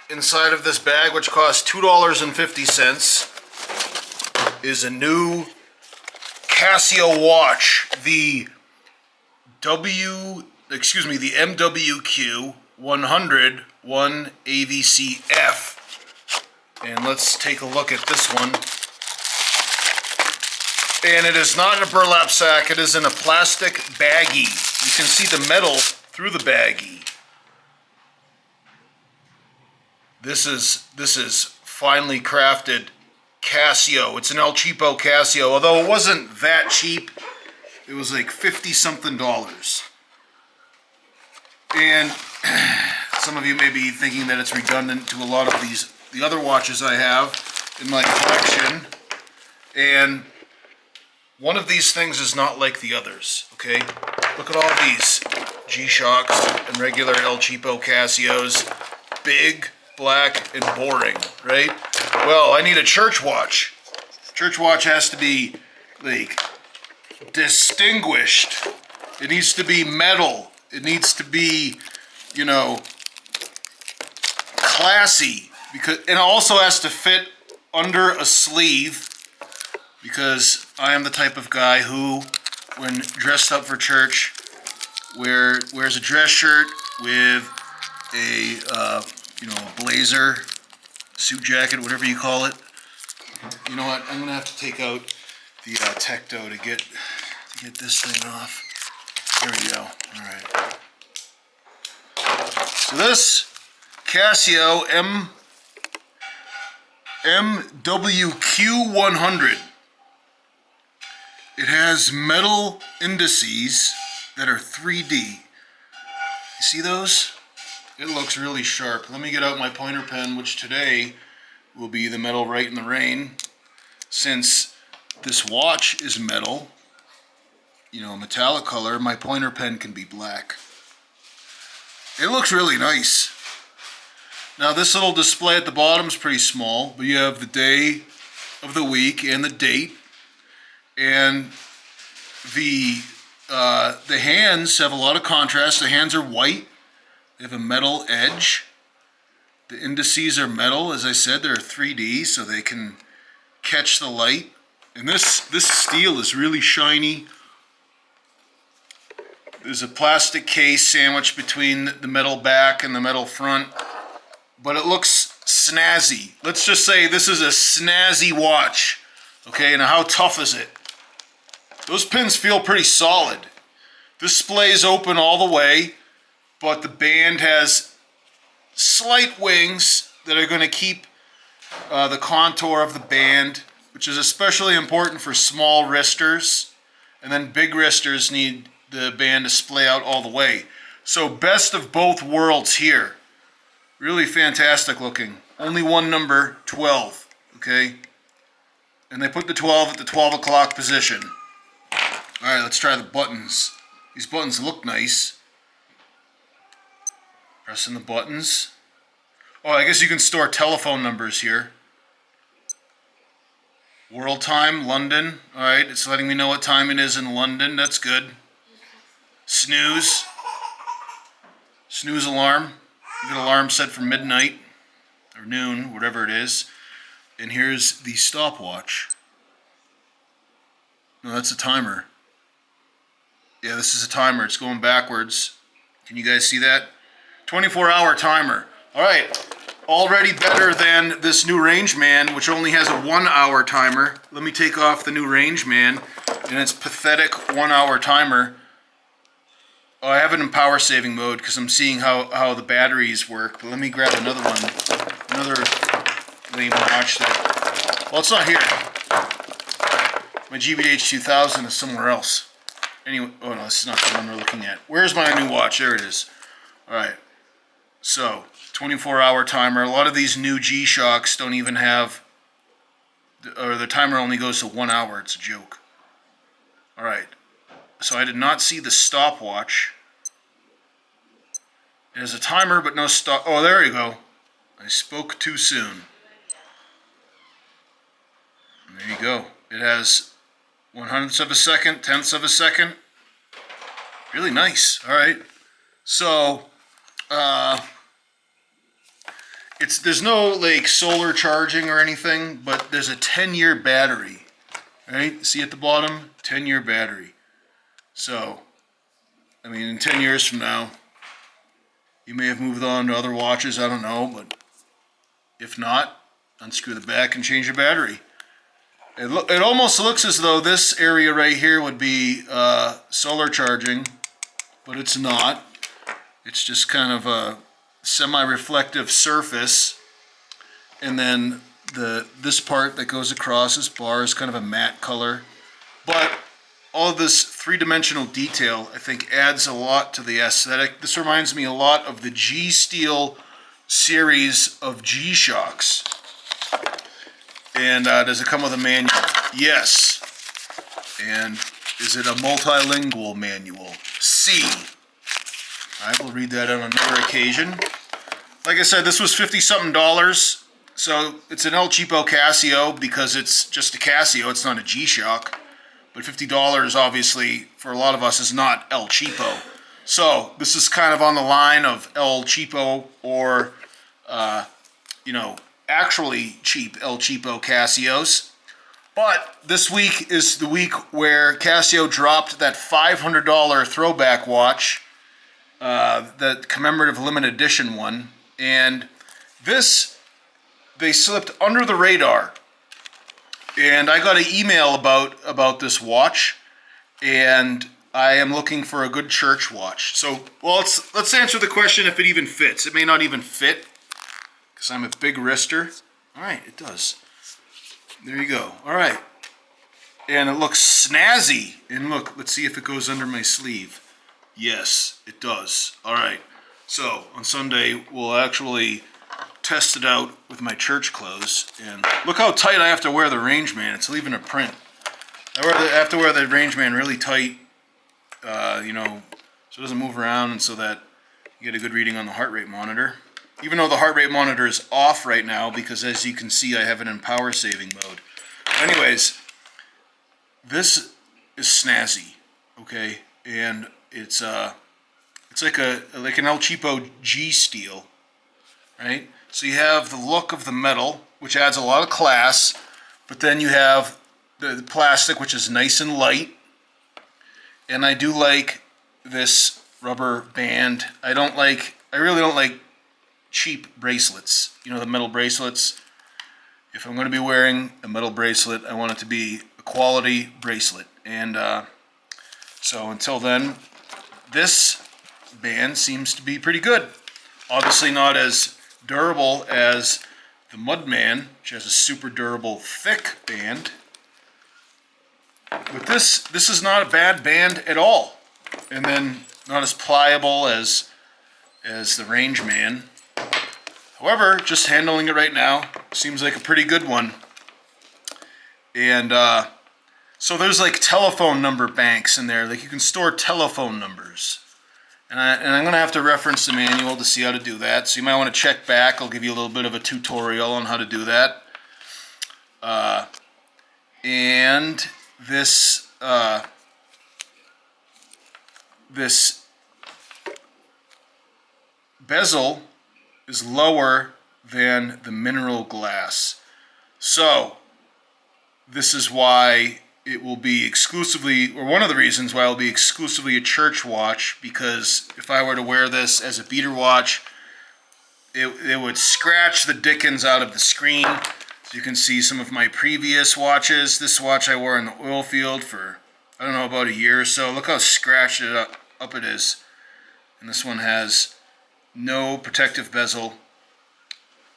inside of this bag, which costs $2.50, is a new Casio watch, the MWQ-100 AVC-F. And let's take a look at this one. And it is not in a burlap sack, it is in a plastic baggie. You can see the metal through the baggie. This is finely crafted Casio. It's an Cheapo Casio, although it wasn't that cheap. It was like $50-something. And some of you may be thinking that it's redundant to a lot of the other watches I have in my collection. And one of these things is not like the others, okay? Look at all these G-Shocks and regular Cheapo Casios. Big, black, and boring, right? Well, I need a church watch. Church watch has to be, like, distinguished. It needs to be metal. It needs to be, you know, classy. And it also has to fit under a sleeve, because I am the type of guy who, when dressed up for church, wears a dress shirt with a a blazer, suit jacket, whatever you call it. You know what? I'm gonna have to take out the Tecto to get this thing off. There we go. All right. So this Casio MWQ-100. It has metal indices that are 3D. You see those? It looks really sharp. Let me get out my pointer pen, which today will be the metal Rite in the Rain. Since this watch is metal, you know, metallic color, my pointer pen can be black. It looks really nice. Now this little display at the bottom is pretty small, but you have the day of the week and the date. And the hands have a lot of contrast. The hands are white. They have a metal edge. The indices are metal, as I said. They're 3D, so they can catch the light. And this steel is really shiny. There's a plastic case sandwiched between the metal back and the metal front. But it looks snazzy. Let's just say this is a snazzy watch. Okay, now how tough is it? Those pins feel pretty solid. This splays open all the way, but the band has slight wings that are going to keep the contour of the band, which is especially important for small wristers. And then big wristers need the band to splay out all the way. So best of both worlds here. Really fantastic looking. Only one number, 12, okay? And they put the 12 at the 12 o'clock position. All right, let's try the buttons. These buttons look nice. Pressing the buttons. Oh, I guess you can store telephone numbers here. World time, London. All right, it's letting me know what time it is in London. That's good. Snooze. Snooze alarm. Get an alarm set for midnight or noon, whatever it is. And here's the stopwatch. No, that's a timer. Yeah, this is a timer. It's going backwards. Can you guys see that? 24-hour timer. All right. Already better than this new Rangeman, which only has a 1-hour timer. Let me take off the new Rangeman and its pathetic 1-hour timer. Oh, I have it in power saving mode because I'm seeing how the batteries work. But let me grab another one. Another lame watch that... Well, it's not here. My GBH 2000 is somewhere else. Anyway, oh no, this is not the one we're looking at. Where's my new watch? There it is. Alright. So, 24-hour timer. A lot of these new G-Shocks don't even have... Or the timer only goes to 1 hour. It's a joke. Alright. So I did not see the stopwatch. It has a timer, but no stop. Oh, there you go. I spoke too soon. There you go. It has 1/100ths of a second, 10ths of a second. Really nice. All right. So, it's there's no like solar charging or anything, but there's a 10-year battery, right? See at the bottom, 10-year battery. So, I mean, in 10 years from now, you may have moved on to other watches, I don't know, but if not, unscrew the back and change your battery. It almost looks as though this area right here would be solar charging, but it's not. It's just kind of a semi-reflective surface, and then this part that goes across this bar is kind of a matte color. But all of this three-dimensional detail, I think, adds a lot to the aesthetic. This reminds me a lot of the G-Steel series of G-Shocks. And does it come with a manual? Yes. And is it a multilingual manual? C. I will read that on another occasion. Like I said, this was $50-something. So it's an El Cheapo Casio because it's just a Casio. It's not a G-Shock. But $50, obviously, for a lot of us, is not El Cheapo. So this is kind of on the line of El Cheapo or, you know, actually cheap El Cheapo Casios. But this week is the week where Casio dropped that $500 throwback watch, the commemorative limited edition one. And this, they slipped under the radar. And I got an email about this watch, and I am looking for a good church watch. So, well, let's answer the question if it even fits. It may not even fit, because I'm a big wrister. All right, it does. There you go. All right. And it looks snazzy. And look, let's see if it goes under my sleeve. Yes, it does. All right. So, on Sunday, we'll actually test it out with my church clothes. And look how tight I have to wear the Rangeman. It's leaving a print. I have to wear the Rangeman really tight, you know, so it doesn't move around and so that you get a good reading on the heart rate monitor. Even though the heart rate monitor is off right now because, as you can see, I have it in power saving mode. Anyways, this is snazzy, okay? And it's like an El Cheapo G steel, right? So you have the look of the metal, which adds a lot of class, but then you have the plastic, which is nice and light. And I do like this rubber band. I really don't like cheap bracelets. You know, the metal bracelets. If I'm going to be wearing a metal bracelet, I want it to be a quality bracelet. And so until then, this band seems to be pretty good. Obviously not as durable as the Mudman, which has a super durable thick band. But this is not a bad band at all. And then not as pliable as the Rangeman. However, just handling it right now seems like a pretty good one. And so there's like telephone number banks in there. Like you can store telephone numbers. And I'm going to have to reference the manual to see how to do that. So you might want to check back. I'll give you a little bit of a tutorial on how to do that. And this bezel is lower than the mineral glass. So this is why it will be exclusively, or one of the reasons why it will be exclusively a church watch, because if I were to wear this as a beater watch, it would scratch the dickens out of the screen. So you can see some of my previous watches. This watch I wore in the oil field for, I don't know, about a year or so. Look how scratched up it is. And this one has no protective bezel.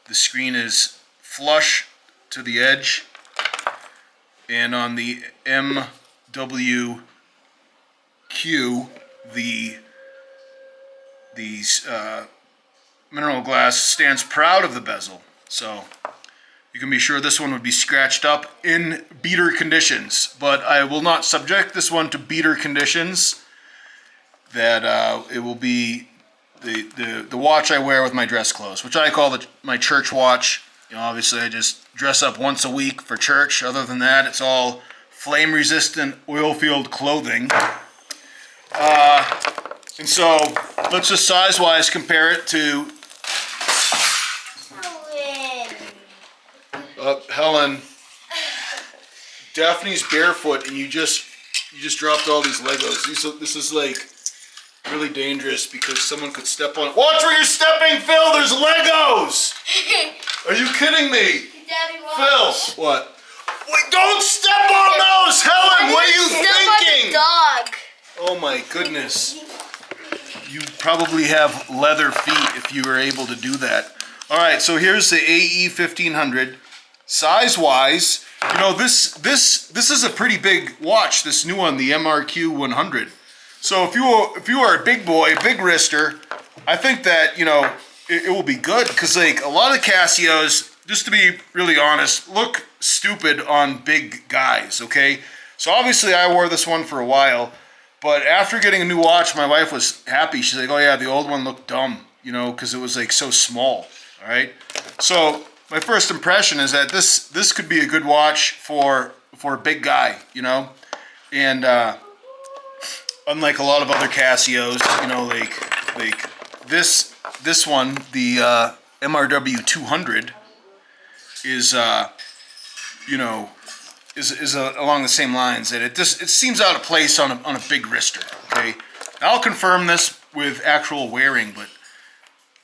The screen is flush to the edge. And on the MWQ, the mineral glass stands proud of the bezel. So you can be sure this one would be scratched up in beater conditions. But I will not subject this one to beater conditions. That it will be the watch I wear with my dress clothes, which I call my church watch. You know, obviously I just dress up once a week for church. Other than that, it's all flame-resistant oil field clothing. And so let's just size-wise compare it to Helen, Daphne's barefoot, and you just dropped all these Legos. This is like really dangerous because someone could step on it. Watch where you're stepping, Phil. There's Legos. Are you kidding me? Daddy, Phil, what? Wait, don't step on those, Helen. What are you thinking? Dog. Oh my goodness. You probably have leather feet if you were able to do that. All right, so here's the AE 1500. Size-wise, you know, this is a pretty big watch, this new one, the MWQ-100. So if you are a big boy, a big wrister, I think that, you know, it will be good because like a lot of Casios, just to be really honest, look stupid on big guys, okay? So obviously I wore this one for a while, but after getting a new watch, my wife was happy. She's like, oh yeah, the old one looked dumb, you know, because it was like so small, all right? So my first impression is that this could be a good watch for a big guy, you know? And unlike a lot of other Casios, you know, like this one, the MWQ-100 is you know, is along the same lines that it seems out of place on a big wrister. Okay, I'll confirm this with actual wearing, but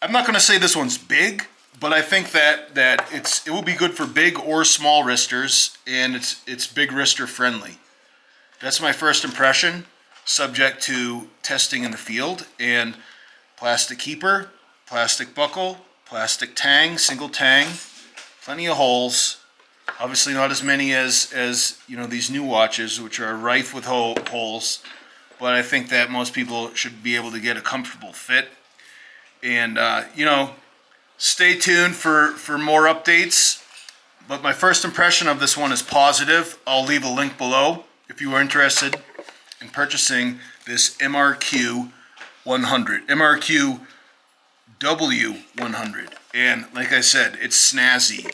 I'm not going to say this one's big, but I think that it will be good for big or small wristers, and it's big wrister friendly. That's my first impression, subject to testing in the field. And plastic keeper, plastic buckle, plastic tang, single tang, plenty of holes. Obviously not as many as you know, these new watches, which are rife with holes, but I think that most people should be able to get a comfortable fit. And you know, stay tuned for more updates. But my first impression of this one is positive. I'll leave a link below if you are interested in purchasing this MWQ-100, MWQ-100. And like I said, it's snazzy.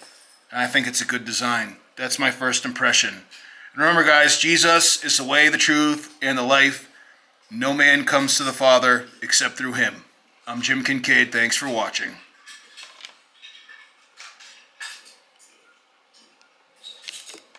And I think it's a good design. That's my first impression. And remember guys, Jesus is the way, the truth, and the life. No man comes to the Father except through him. I'm Jim Kinkade. Thanks for watching.